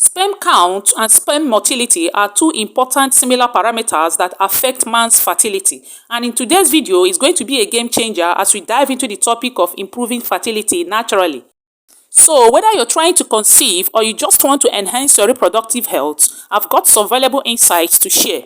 Sperm count and sperm motility are two important similar parameters that affect man's fertility. And in today's video is going to be a game changer as we dive into the topic of improving fertility naturally. So whether you're trying to conceive or you just want to enhance your reproductive health, I've got some valuable insights to share.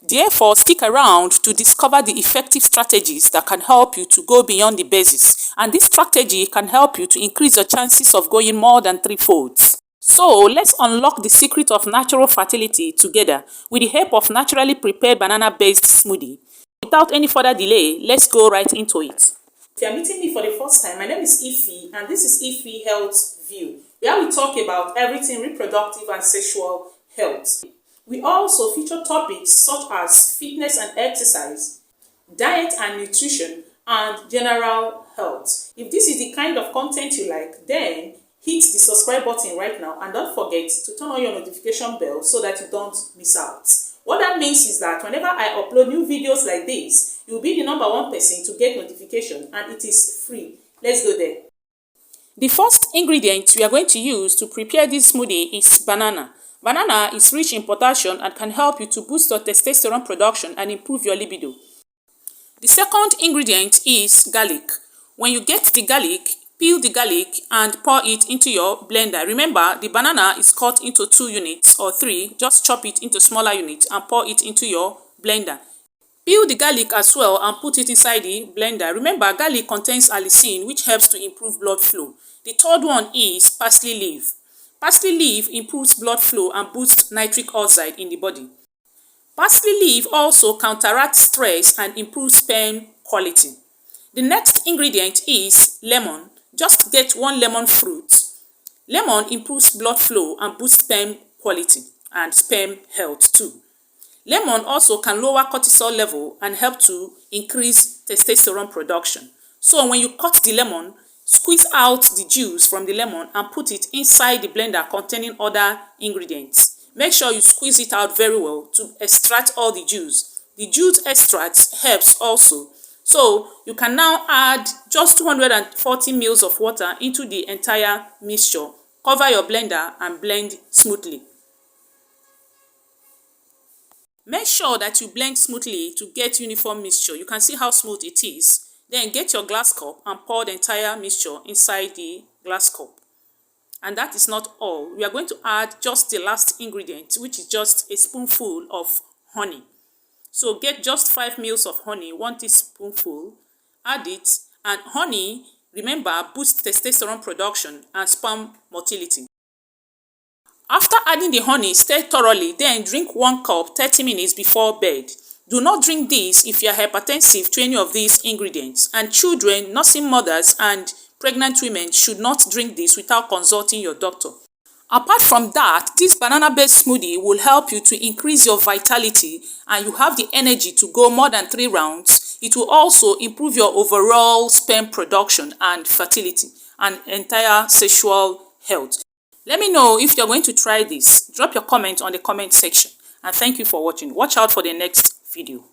Therefore, stick around to discover the effective strategies that can help you to go beyond the basis. And this strategy can help you to increase your chances of going more than threefold. So let's unlock the secret of natural fertility together with the help of naturally prepared banana-based smoothie. Without any further delay, let's go right into it. If you are meeting me for the first time, my name is Ify and this is Ify Health View, where we talk about everything reproductive and sexual health. We also feature topics such as fitness and exercise, diet and nutrition, and general health. If this is the kind of content you like, then hit the subscribe button right now and don't forget to turn on your notification bell so that you don't miss out. What that means is that whenever I upload new videos like this, you'll be the #1 person to get notification and it is free. Let's go there. The first ingredient we are going to use to prepare this smoothie is banana. Banana is rich in potassium and can help you to boost your testosterone production and improve your libido. The second ingredient is garlic. When you get the garlic, peel the garlic and pour it into your blender. Remember, the banana is cut into 2 units or 3. Just chop it into smaller units and pour it into your blender. Peel the garlic as well and put it inside the blender. Remember, garlic contains allicin, which helps to improve blood flow. The third one is parsley leaf. Parsley leaf improves blood flow and boosts nitric oxide in the body. Parsley leaf also counteracts stress and improves sperm quality. The next ingredient is lemon. Just get 1 lemon fruit. Lemon improves blood flow and boosts sperm quality and sperm health too. Lemon also can lower cortisol level and help to increase testosterone production. So when you cut the lemon, squeeze out the juice from the lemon and put it inside the blender containing other ingredients. Make sure you squeeze it out very well to extract all the juice. The juice extract helps also. So you can now add just 240 ml of water into the entire mixture. Cover your blender and blend smoothly. Make sure that you blend smoothly to get uniform mixture. You can see how smooth it is. Then get your glass cup and pour the entire mixture inside the glass cup. And that is not all. We are going to add just the last ingredient, which is just a spoonful of honey. So get just 5 ml of honey, 1 teaspoonful, add it, and honey, remember, boosts testosterone production and sperm motility. After adding the honey, stir thoroughly, then drink 1 cup 30 minutes before bed. Do not drink this if you are hypertensive to any of these ingredients, and children, nursing mothers, and pregnant women should not drink this without consulting your doctor. Apart from that, this banana-based smoothie will help you to increase your vitality and you have the energy to go more than 3 rounds. It will also improve your overall sperm production and fertility and entire sexual health. Let me know if you're going to try this. Drop your comment on the comment section. And thank you for watching. Watch out for the next video.